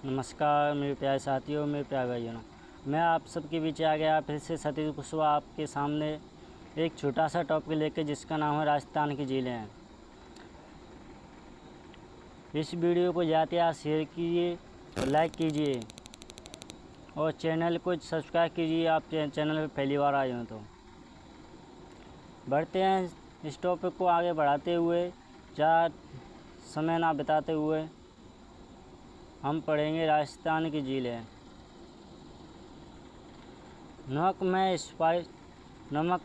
नमस्कार मेरे प्यारे साथियों, मेरे प्यारे भाइयों। मैं आप सबके बीच आ गया फिर से सतीश कुशवाहा आपके सामने एक छोटा सा टॉपिक लेकर, जिसका नाम है राजस्थान की झीलें। इस वीडियो को ज़्यादा से शेयर कीजिए और लाइक कीजिए और चैनल को सब्सक्राइब कीजिए। आप चैनल पर पहली बार आए हो तो। बढ़ते हैं इस टॉपिक को आगे बढ़ाते हुए, ज़्यादा समय ना बिताते हुए हम पढ़ेंगे राजस्थान की झीलें। नमक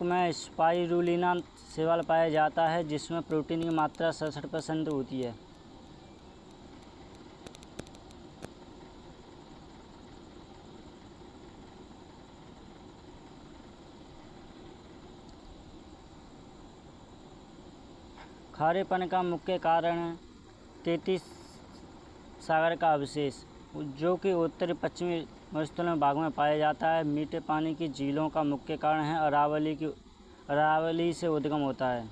में स्पाइरुलिना शैवाल पाया जाता है, जिसमें प्रोटीन की मात्रा 67% होती है। खारेपन का मुख्य कारण तेतीस सागर का अवशेष, जो कि उत्तरी पश्चिमी मरुस्थलीय भाग में पाया जाता है। मीठे पानी की झीलों का मुख्य कारण है अरावली से उद्गम होता है।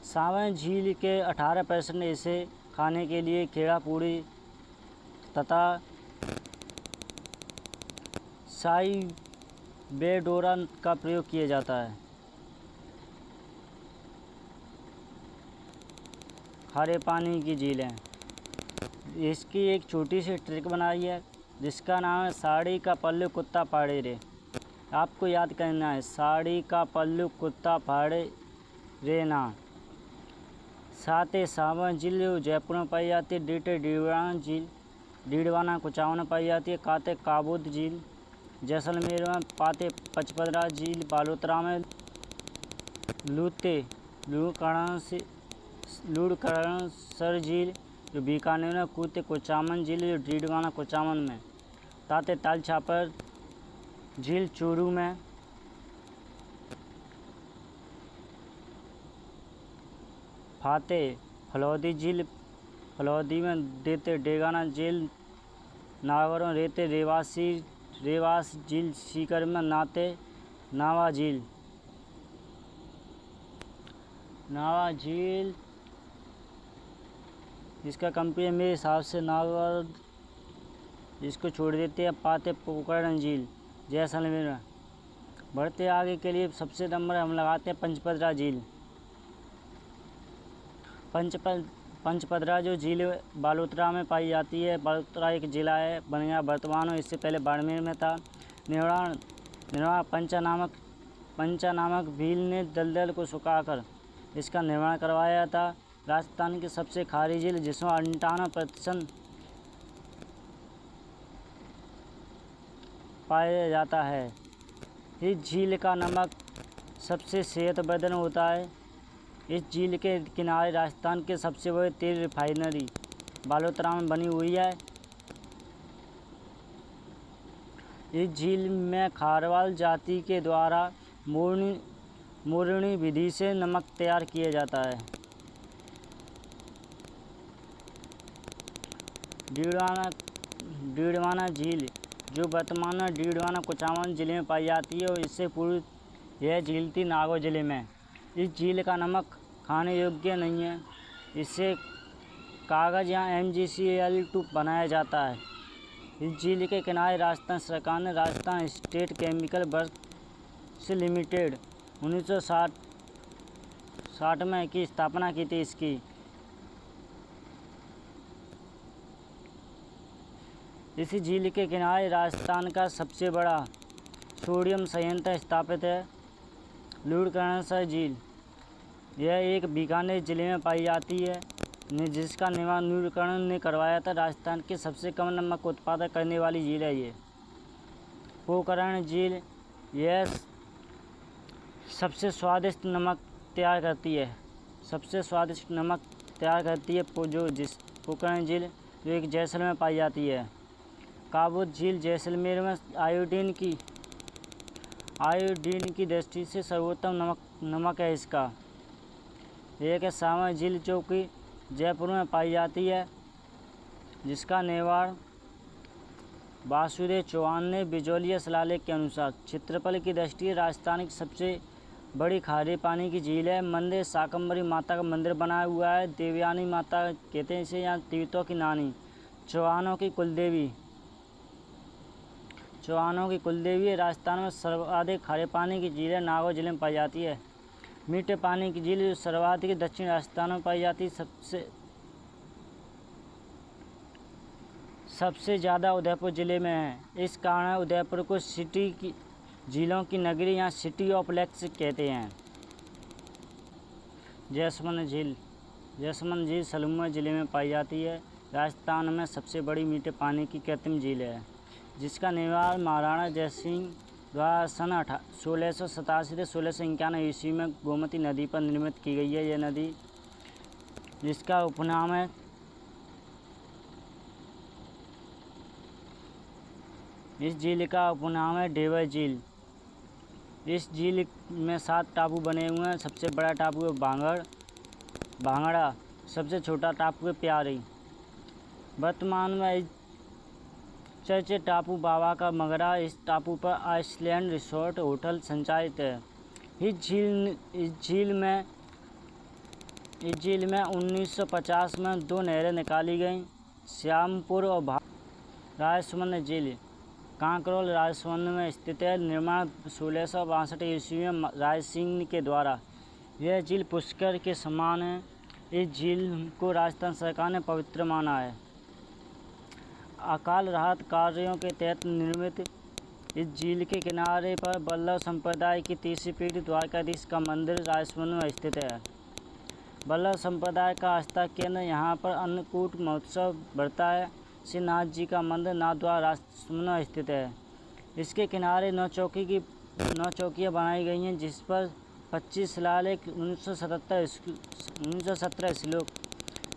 सावन झील के 18% इसे खाने के लिए खेड़ा पूड़ी तथा साइबेडोरा का प्रयोग किया जाता है। खारे पानी की झीलें, इसकी एक छोटी सी ट्रिक बनाई है, जिसका नाम है साड़ी का पल्लू कुत्ता फाड़े रे। आपको याद करना है, साड़ी का पल्लू कुत्ता फाड़े रे ना। साथ ही सावन झील जयपुर में पाई जाती है। डीटे डीडवाना झील डीडवाना कुचामन में पाई जाती है। काते काबूत झील जैसलमेर में। पाते पचपदरा झील बालोतरा में। लूड़करणसर झील जो बीकानेर में। कूते कुचामन झील जो डीडवाना कुचामन में। ताते ताल छापर झील चूरू में। फाते फलौदी झील फलौदी में। देते डेगाना झील नागौर में। रेते रेवास झील सीकर में। नाते नावा झील इसका कंपेयर मेरे हिसाब से नागौर इसको छोड़ देते हैं। पाते पोकरण झील जैसलमेर में। बढ़ते आगे के लिए सबसे नंबर हम लगाते हैं पंचपदरा झील। पंचपदरा जो झील बालोतरा में पाई जाती है। बालोतरा एक ज़िला है, बन गया वर्तमान में, इससे पहले बाड़मेर में था। निर्माण पंचा नामक भील ने दलदल को सुखाकर इसका निर्माण करवाया था। राजस्थान की सबसे खारी झील, जिसमें 98% पाया जाता है। इस झील का नमक सबसे सेहतवर्धक होता है। इस झील के किनारे राजस्थान के सबसे बड़ी तेल रिफाइनरी बालोतरा में बनी हुई है। इस झील में खारवाल जाति के द्वारा मोरनी विधि से नमक तैयार किया जाता है। डीडवाना झील जो वर्तमान में डीडवाना कुचामन जिले में पाई जाती है, और इससे पूर्व यह झील थी नागौर जिले में। इस झील का नमक खाने योग्य नहीं है। इससे कागज़ या MgCl2 बनाया जाता है। इस झील के किनारे राजस्थान सरकार ने Rajasthan state chemical works limited 1960 में की स्थापना की थी। इसी झील के किनारे राजस्थान का सबसे बड़ा सोडियम संयंत्र स्थापित है, लूड़करणसर झील। यह एक बीकानेर जिले में पाई जाती है, जिसका निर्माण लूड़करण ने करवाया था। राजस्थान की सबसे कम नमक उत्पादन करने वाली झील है ये। पोकरण झील यह सबसे स्वादिष्ट नमक तैयार करती है। पोकरण झील जो एक जैसलमेर में पाई जाती है। काबूत झील जैसलमेर में आयोडीन की दृष्टि से सर्वोत्तम नमक है इसका। एक है सावन झील, जो कि जयपुर में पाई जाती है, जिसका निर्माण वासुदेव चौहान ने बिजौलिया शिलालेख के अनुसार। क्षेत्रफल की दृष्टि राजस्थान की सबसे बड़ी खारे पानी की झील है। मंदिर शाकंभरी माता का मंदिर बना हुआ है। देवयानी माता कहते हैं इसे, यहाँ तीर्थों की नानी, चौहानों की कुलदेवी। चौहानों की कुलदेवी है। राजस्थान में सर्वाधिक खारे पानी की झील है नागौर जिले में पाई जाती है। मीठे पानी की झील जो सर्वाधिक दक्षिण राजस्थान में पाई जाती है। सबसे ज़्यादा उदयपुर ज़िले में है। इस कारण उदयपुर को सिटी की झीलों की नगरी या सिटी ऑफ लेक्स कहते हैं। जैसमंद झील सलूमर ज़िले में पाई जाती है। राजस्थान में सबसे बड़ी मीठे पानी की कृत्रिम झील है, जिसका निर्माण महाराणा जयसिंह द्वारा सन 1687 से 1691 ईस्वी में गोमती नदी पर निर्मित की गई है। यह नदी जिसका उपनाम है इस झील का उपनाम है डेवर झील। इस झील में 7 टापू बने हुए हैं। सबसे बड़ा टापू है भांगड़ा, सबसे छोटा टापू है प्यारी। वर्तमान में इस चर्चित टापू बाबा का मगरा। इस टापू पर आइसलैंड रिसोर्ट होटल संचालित है। इस झील में 1950 में 2 नहरें निकाली गईं, श्यामपुर और राजसमंद झील कांकरोल राजसमंद में स्थित है। निर्माण 1662 ईस्वी में राज सिंह के द्वारा। यह झील पुष्कर के समान है। इस झील को राजस्थान सरकार ने पवित्र माना है। अकाल राहत कार्यों के तहत निर्मित इस झील के किनारे पर बल्लभ संप्रदाय की तीसरी पीढ़ी द्वारकाधीश का मंदिर राजसमंद में स्थित है। बल्लभ संप्रदाय का आस्था केंद्र यहाँ पर अन्नकूट महोत्सव बढ़ता है। श्री नाथ जी का मंदिर नाथद्वारा राजसमंद में स्थित है। इसके किनारे 9 चौकियाँ बनाई गई हैं, जिस पर 25 शिलालेख 1917 श्लोक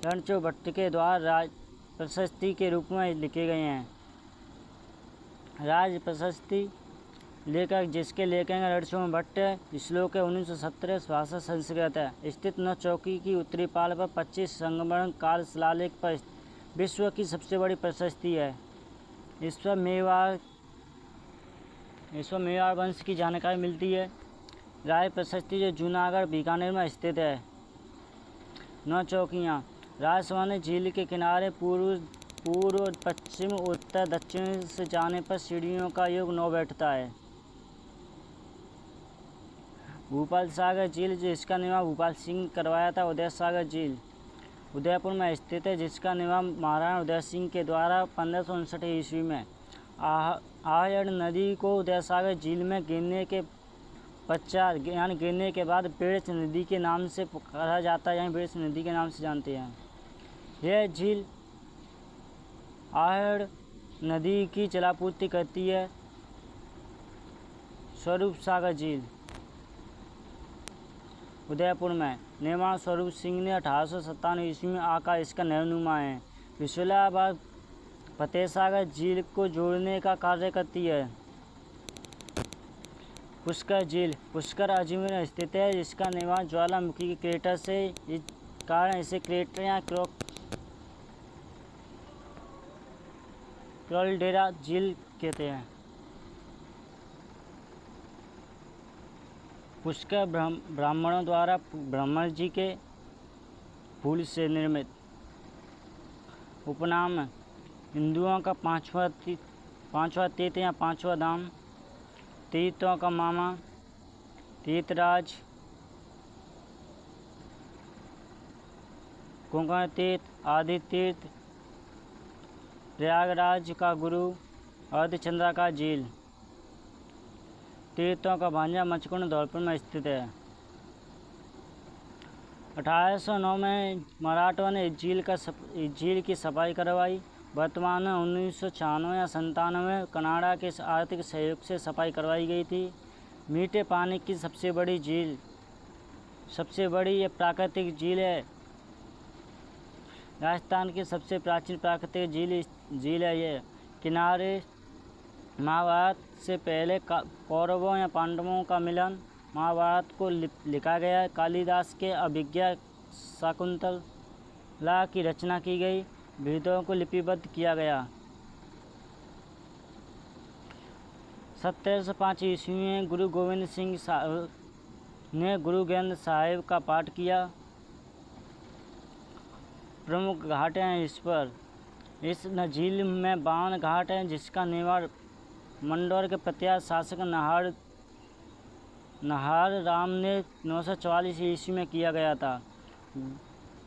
रणछोड़ भट्ट के द्वारा राज प्रशस्ति के रूप में लिखे गए हैं। राज प्रशस्ति लेखक जिसके लेखक रणछोड़ भट्ट है। श्लोक है 1917 भाषा संस्कृत है। स्थित 9 चौकी की उत्तरी पाल पर 25 संगमरमर काल शिलालेख पर विश्व की सबसे बड़ी प्रशस्ति है। इस पर मेवाड़ वंश की जानकारी मिलती है। राय प्रशस्ति जो जूनागढ़ बीकानेर में स्थित है। 9 चौकियाँ राजसमंद झील के किनारे पूर्व पश्चिम उत्तर दक्षिण से जाने पर सीढ़ियों का योग 9 बैठता है। भूपाल सागर झील जिसका निर्माण भूपाल सिंह करवाया था। उदय सागर झील उदयपुर में स्थित है, जिसका निर्माण महाराणा उदय सिंह के द्वारा 1559 ईस्वी में आहड़ नदी को उदय सागर झील में गिरने के पश्चात गिरने के बाद बेड़च नदी के नाम से पुकारा जाता है। यहाँ बेड़च नदी के नाम से जानते हैं। यह झील आहड़ नदी की जलापूर्ति करती है। स्वरूप सागर झील उदयपुर में निर्माण स्वरूप सिंह ने 1857 ईस्वी में आकर इसका निर्नुमा है। विशुलाबाद फतेह सागर झील को जोड़ने का कार्य करती है। पुष्कर झील पुष्कर अजमेर में स्थित है, जिसका निर्माण ज्वालामुखी के क्रेटर से इस कारण इसे क्रेटर या क्रोलडेरा झील कहते हैं। पुष्कर ब्राह्मणों द्वारा ब्रह्मा जी के फूल से निर्मित उपनाम हिंदुओं का पांचवा तीर्थ या 5वां धाम। तीर्थों का मामा तीर्थराज, कुंकण तीर्थ, आदि तीर्थ, प्रयागराज का गुरु, अर्धचंद्रा का झील। तीर्थों का भांजा मचकुंड धौलपुर में स्थित है। 1809 में मराठों ने इस झील की सफाई करवाई। वर्तमान में 1996 या 97 कनाडा के आर्थिक सहयोग से सफाई करवाई गई थी। मीठे पानी की सबसे बड़ी ये प्राकृतिक झील है। राजस्थान की सबसे प्राचीन प्राकृतिक झील है ये। किनारे महाभारत से पहले कौरवों या पांडवों का मिलन महाभारत को लिखा गया। कालिदास के अभिज्ञा शाकुंतला की रचना की गई। वेदों को लिपिबद्ध किया गया। 1705 ईस्वी में गुरु गोविंद सिंह ने गुरु ग्रंथ साहिब का पाठ किया। प्रमुख घाट हैं इस पर। इस झील में 52 घाट हैं, जिसका निर्माण मंडौर के प्रत्यात शासक नाहर राम ने 944 ईस्वी में किया गया था।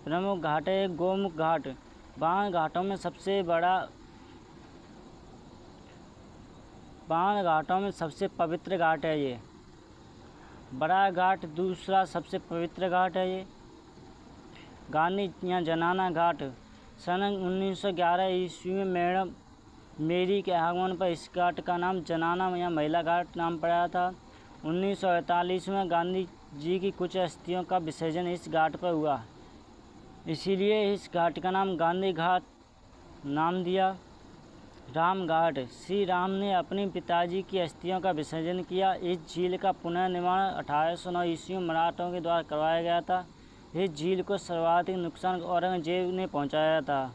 प्रमुख घाट है गोमुख घाट। 52 घाटों में सबसे पवित्र घाट है ये। बड़ा घाट दूसरा सबसे पवित्र घाट है ये। गांधी या जनाना घाट। सन 1911 ईस्वी में मैडम मेरी के आगमन पर इस घाट का नाम जनाना या महिला घाट नाम पड़ा था। 1948 में गांधी जी की कुछ अस्थियों का विसर्जन इस घाट पर हुआ, इसीलिए इस घाट का नाम गांधी घाट नाम दिया। राम घाट। श्री राम ने अपने पिताजी की अस्थियों का विसर्जन किया। इस झील का पुनर्निर्माण 1809 ईस्वी में मराठों के द्वारा करवाया गया था। इस झील को सर्वाधिक नुकसान औरंगजेब ने पहुंचाया था।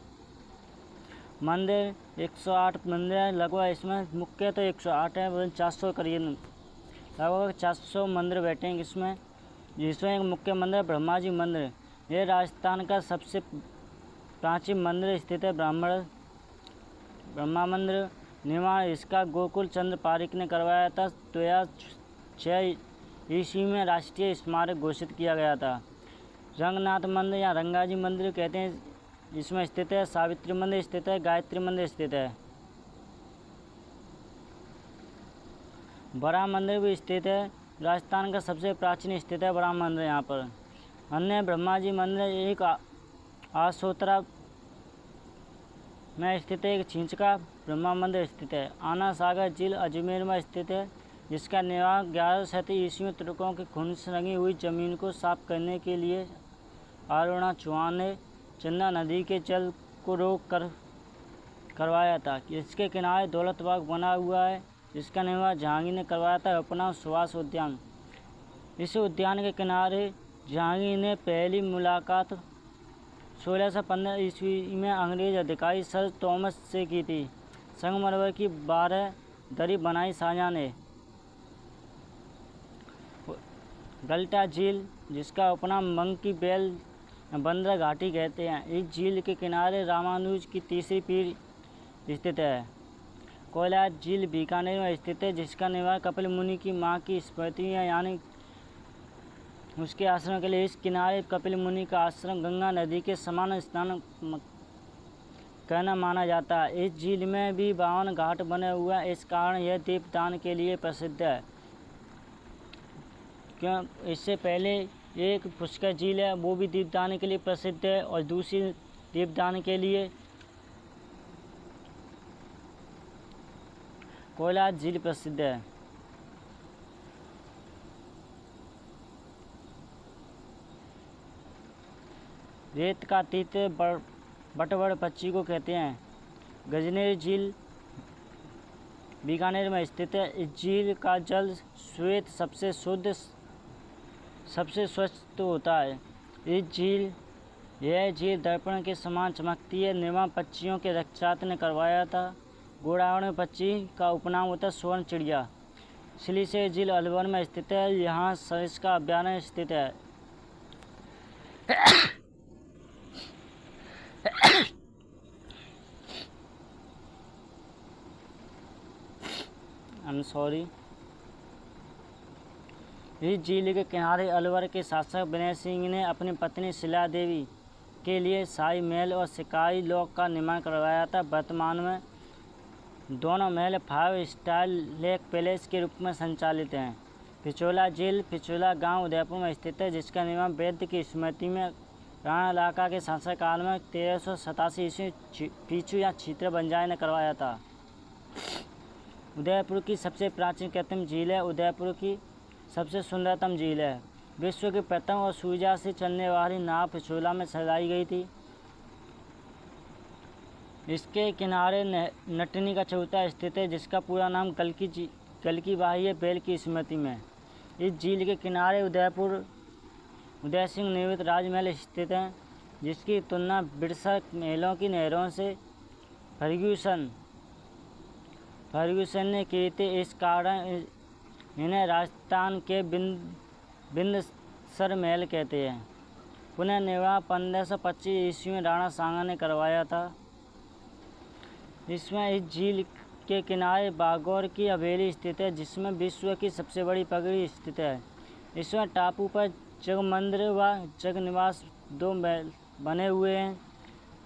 मंदिर 108 मंदिर हैं लगभग, इसमें मुख्य तो 108 है, 400 करीब लगभग 400 मंदिर बैठे हैं इसमें। जिसमें एक मुख्य मंदिर ब्रह्मा जी मंदिर। यह राजस्थान का सबसे प्राचीन मंदिर स्थित है। ब्रह्मा मंदिर निर्माण इसका गोकुल चंद्र पारिक ने करवाया था। 2006 ईस्वी में राष्ट्रीय स्मारक घोषित किया गया था। रंगनाथ मंदिर या रंगाजी मंदिर कहते हैं, इसमें स्थित है। सावित्री मंदिर स्थित है। गायत्री मंदिर स्थित है। बड़ा मंदिर भी स्थित है। राजस्थान का सबसे प्राचीन स्थित है बड़ा मंदिर यहाँ पर। अन्य ब्रह्मा जी मंदिर एक आसोतरा में स्थित है। एक छिंचका ब्रह्मा मंदिर स्थित है। आना सागर झील अजमेर में स्थित है, जिसका निर्माण 11 शती ईस्वी में तुर्कों के खून से रंगी हुई जमीन को साफ करने के लिए अरुणा चौहान ने चंदा नदी के जल को रोक कर करवाया था। इसके किनारे दौलत बाग बना हुआ है, जिसका निर्माण जहांगीर ने करवाया था। अपना सुभाष उद्यान। इस उद्यान के किनारे जहांगीर ने पहली मुलाकात 1615 ईस्वी में अंग्रेज अधिकारी सर थॉमस से की थी। संगमरमर की 12 दरी बनाई शाहजहां ने। गलटा झील, जिसका उपनाम मंकी बेल बंदर घाटी कहते हैं, इस झील के किनारे रामानुज की तीसरी पीढ़ी स्थित है। कोयलाद झील बीकानेर में स्थित है, जिसका निर्माण कपिल मुनि की मां की स्मृति में यानी उसके आश्रम के लिए। इस किनारे कपिल मुनि का आश्रम गंगा नदी के समान स्नान करना माना जाता है। इस झील में भी 52 घाट बने हुए हैं, इस कारण यह दीपदान के लिए प्रसिद्ध है। क्यों इससे पहले एक पुष्कर झील है, वो भी दीपदान के लिए प्रसिद्ध है, और दूसरी दीपदान के लिए कोयलाद झील प्रसिद्ध है। रेत का तीतर बटवड़ पक्षी को कहते हैं। गजनेर झील बीकानेर में स्थित है। इस झील का जल श्वेत सबसे शुद्ध सबसे स्वच्छ होता है। यह झील दर्पण के समान चमकती है। निर्माण पक्षियों के रक्षार्थ ने करवाया था। गोडावण पक्षी का उपनाम होता है स्वर्ण चिड़िया। सिलीसेर झील अलवर में स्थित है। यहाँ सरिस्का अभ्यारण्य स्थित है। इस झील के किनारे अलवर के शासक विनय सिंह ने अपनी पत्नी शिला देवी के लिए शाही महल और शिकारी लॉक का निर्माण करवाया था। वर्तमान में दोनों महल 5 स्टार लेक पैलेस के रूप में संचालित हैं। पिछोला झील पिछोला गांव उदयपुर में स्थित है, जिसका निर्माण वैद्य की स्मृति में राणा लाका के शासनकाल में 1387 ईस्वी पीछू या छीत्र बंजाय ने करवाया था। उदयपुर की सबसे प्राचीन कृत्रिम झील है। उदयपुर की सबसे सुंदरतम झील है। विश्व की प्रथम और सूर्या से चलने वाली नाव पिछोला में सजाई गई थी। इसके किनारे नटनी का चौथा स्थित है, जिसका पूरा नाम कल्की बाही है, बैल की स्मृति में। इस झील के किनारे उदय सिंह निर्मित राजमहल स्थित हैं, जिसकी तुलना बिरसा महलों की नहरों से फर्ग्यूसन ने की थी। इस कारण इन्हें राजस्थान के बिंदसर महल कहते हैं। पुनर्निर्माण 1525 ईस्वी में राणा सांगा ने करवाया था। इसमें इस झील के किनारे बागौर की हवेली स्थित है, जिसमें विश्व की सबसे बड़ी पगड़ी स्थित है। इसमें टापू पर जगमंदिर व जगनिवास दो महल बने हुए हैं।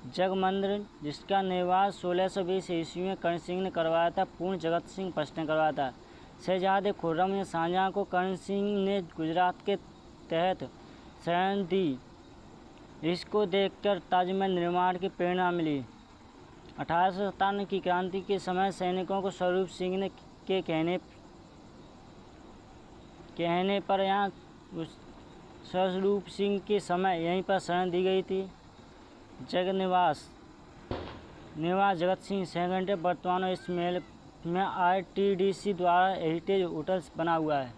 जगमंदिर, जिसका निर्माण 1620 ईस्वी में कर्ण सिंह ने करवाया था, पूर्ण जगत सिंह फर्स्ट ने करवाया था। शहजादे खुर्रम ने शाहजहाँ को कर्ण सिंह ने गुजरात के तहत शरण दी। इसको देखकर ताजमहल निर्माण की प्रेरणा मिली। 1857 की क्रांति के समय सैनिकों को स्वरूप सिंह ने के कहने पर यहाँ स्वरूप सिंह के समय यहीं पर शरण दी गई थी। जगनिवास जगत सिंह सेकंड वर्तमान में इस महल में आरटीडीसी द्वारा हेरिटेज होटल्स बना हुआ है।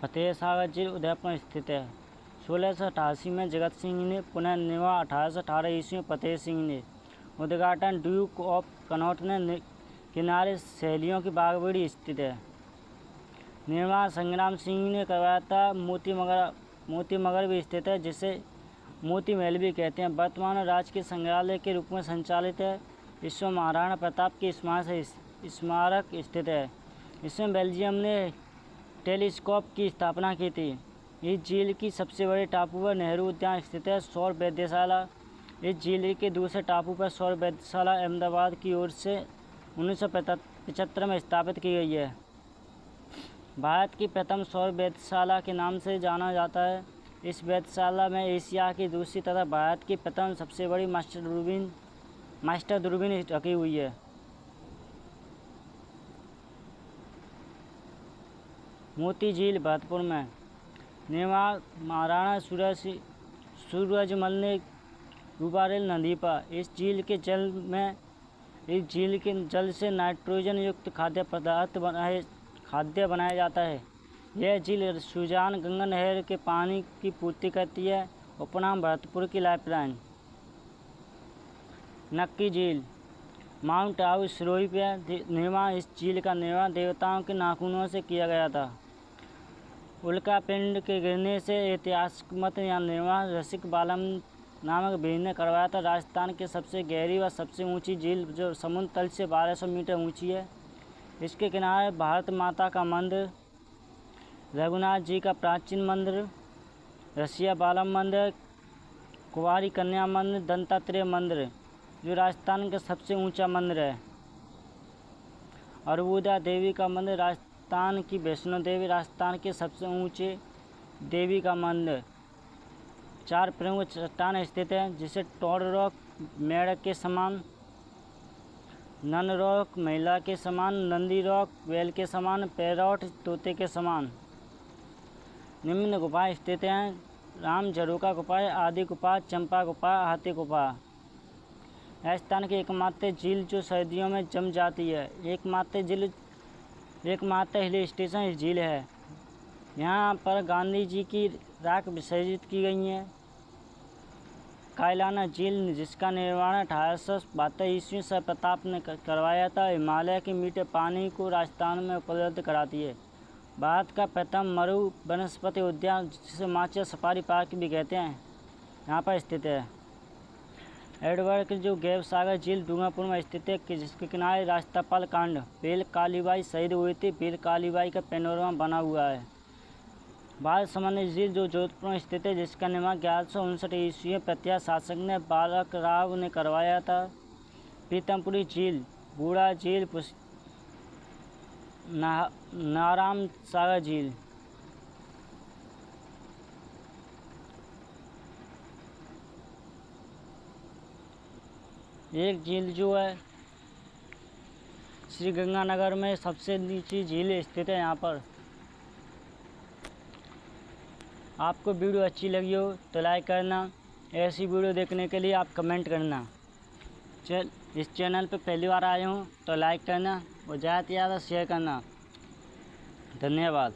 फतेह सागर जिला उदयपुर स्थित है। 1688 में जगत सिंह ने पुनर्निर्माण 1818 ईस्वी में फतेह सिंह ने उद्घाटन। ड्यूक ऑफ कनॉट ने किनारे शैलियों की बागवाड़ी स्थित है। निर्माण संग्राम सिंह ने करवाया था। मोती मगर भी स्थित है, जिसे मोती महल भी कहते हैं। वर्तमान में राजकीय संग्रहालय के रूप में संचालित है। इसमें महाराणा प्रताप की स्मारक स्थित है। इसमें बेल्जियम ने टेलीस्कोप की स्थापना की थी। इस झील की सबसे बड़े टापू पर नेहरू उद्यान स्थित है। सौर वेधशाला, इस झील के दूसरे टापू पर सौर वेधशाला अहमदाबाद की ओर से 1975 में स्थापित की गई है। भारत की प्रथम सौर वेधशाला के नाम से जाना जाता है। इस वेधशाला में एशिया की दूसरी तथा भारत की प्रथम सबसे बड़ी मास्टर दूरबीन रखी हुई है। मोती झील भरतपुर में निर्माण महाराणा सूरजमल ने गुबारेल नदी पर। इस झील के जल से नाइट्रोजन युक्त खाद्य बनाया जाता है। यह झील सुजान गंगा नहर के पानी की पूर्ति करती है। उपनाम भरतपुर की लाइफलाइन। नक्की झील माउंट आबू सिरोही पे निर्माण। इस झील का निर्माण देवताओं के नाखूनों से किया गया था। उल्का पिंड के गिरने से ऐतिहासिक मत या निर्माण रसिक बालम नामक वीर ने करवाया था। राजस्थान की सबसे गहरी व सबसे ऊंची झील, जो समुद्र तल से 1200 मीटर ऊंची है। इसके किनारे भारत माता का मंदिर, रघुनाथ जी का प्राचीन मंदिर, रसिया बालम मंदिर, कुंवारी कन्या मंदिर, दत्तात्रेय मंदिर, जो राजस्थान का सबसे ऊंचा मंदिर है। अरबुदा देवी का मंदिर, राजस्थान की वैष्णो देवी, राजस्थान के सबसे ऊंचे देवी का मंदिर। 4 प्रमुख चट्टान स्थित हैं, जिसे टोड रॉक मेढक के समान, नन रॉक महिला के समान, नंदी रॉक बैल के समान, पैरोट तोते के समान। निम्न गुफाएं स्थित हैं: राम झरोका गुफा, आदि गुफा, चंपा गुफा, हाथी गुफा। राजस्थान की एकमात्र झील जो सर्दियों में जम जाती है। एकमात्र हिल स्टेशन इस झील है। यहाँ पर गांधी जी की राख विसर्जित की गई है। कायलाना झील, जिसका निर्माण 1872 ईस्वी सर प्रताप ने करवाया था, हिमालय के मीठे पानी को राजस्थान में उपलब्ध कराती है। भारत का प्रथम मरु वनस्पति उद्यान, जिसे माचल सफारी पार्क भी कहते हैं, यहाँ पर स्थित है। एडवर्ड की जो गैब सागर झील डूंगरपुर में स्थित है, जिसके किनारे राष्ट्रपाल कांड बेल कालीबाई शहीद हुई थी। बेल कालीबाई का पैनोरमा बना हुआ है। बाल समंदर झील, जो जोधपुर में स्थित है, जिसका निर्माण 1159 ईस्वी में प्रत्या शासक ने बालक राव ने करवाया था। पीतमपुरी झील, बूढ़ा झील, नारायण सागर झील। एक झील जो है श्री गंगानगर में सबसे नीची झील स्थित है यहाँ पर। आपको वीडियो अच्छी लगी हो तो लाइक करना। ऐसी वीडियो देखने के लिए आप कमेंट करना। इस चैनल पे पहली बार आए हो तो लाइक करना और ज़्यादा से ज़्यादा शेयर करना। धन्यवाद।